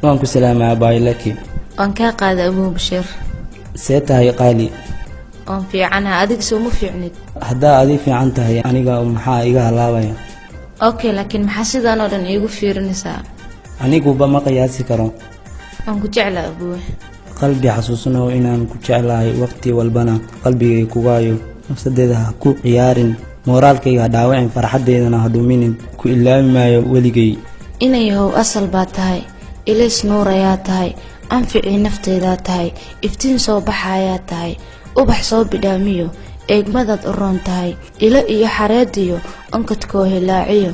وانكو سلام عباي لكي وانكا قاد أبو بشير سيتها يقالي وان في عنها أديك سومو في عنيد هدا أدي في عنتها هي أنيقا محا إيقا هلاويا أوكي لكن محاسد أنا ودن إيقو في رنساء أنيقو بما قياسي كرو وانكو جعل أبوه قلبي حسوسنا وإنان كجعلها وقتي والبنا قلبي كوايو نفسدها كو عيارين مورالكيga dhaawacin farxadeedana haduminin ku ilaamaayo waligay inayahow asal baa tahay ilays nuur ayaa tahay anfici nafteeda tahay iftiin soo baxaya tahay ubax soo bidhaamiyo eegmadad u roon tahay ila iyo xareediyo onkadkoo hilaaciyo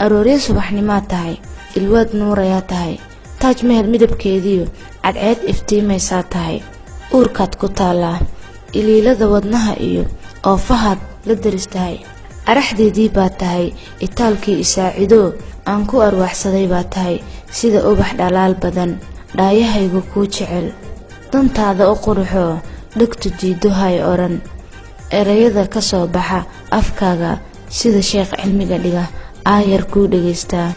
arooriye subaxnimo tahay ilwaad nuur ayaa tahay taaj mehel midabkeediyo cadceed iftiimaysaa tahay uurkaad ku taalaa iliilada wadnaha iyo oofahaad la daristahay araxdeedii baa tahay itaalkii isaacido aan ku arwaxsaday baa tahay sida ubax dhalaal badan dhaayahaygu kuu jecel dantaada u quruxoo dhegtu jiido hay oran erayada ka soo baxa afkaaga sida sheekh cilmiga dhiga aayar kuu dhegaystaa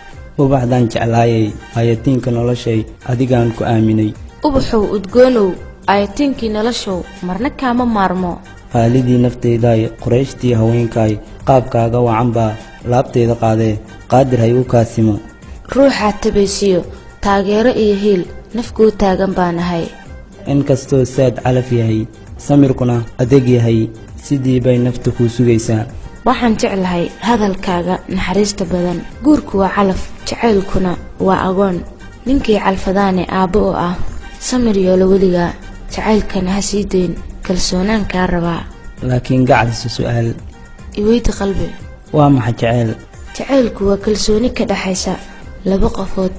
ubaxdan jeclaayay ayatiinka noloshay adigaan ku aaminay ubaxow udgoonow ayatiinkii noloshow marna kaama maarmo qaalidii nafteydaay qurayshtii haweenkaay qaabkaaga wacan baa laabteeda qaadee qaadir hay u kaasimo ruuxaad tabaysiyo taageero iyo hiil nafkuu taagan baan ahay inkastoo saad calaf yahay samirkuna adeeg yahay sidii bay naftu kuu sugaysaa waxaan jeclahay hadalkaaga naxariista badan guurku waa calaf jacaylkuna waa agoon ninkii calfadaane aabbo oo ah samir yoolo weligaa jacaylkana ha sii dayn kalsoonaan kaa rabaa laakiin gacalisa su'aal iweydi qalbi waa maxay jacayl jacaylku waa kalsooni ka dhaxaysa laba qofood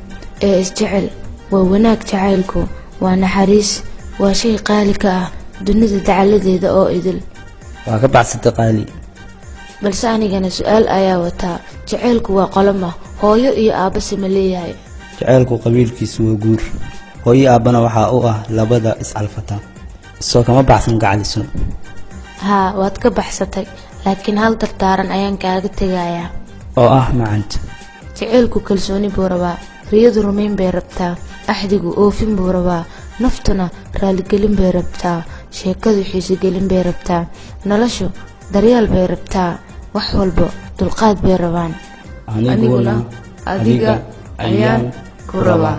ee isjecel waa wanaag jacaylku waa naxariis waa shay qaali ka ah dunida dacaladeeda oo idil waa ka baxsatay qaali balse anigana su'aal ayaa wataa jacaylku waa qoloma hooyo iyo aabba sima leeyahay jacaylku qabiilkiisu waa guur hooyo aabbana waxaa u ah labada is-alfata soo kama baxsan gacaliso haa waad ka baxsatay laakiin hal dardaaran ayaan kaaga tegayaa oo ah macanta jacaylku kalsooni buu rabaa riyadu rumayn bay rabtaa axdigu oofin buu rabaa naftuna raaligelin bay rabtaa sheekadu xiisogelin bay rabtaa noloshu daryaal bay rabtaa wax walba dulqaad bay rabaan aniguna adiga ayaan ku rabaa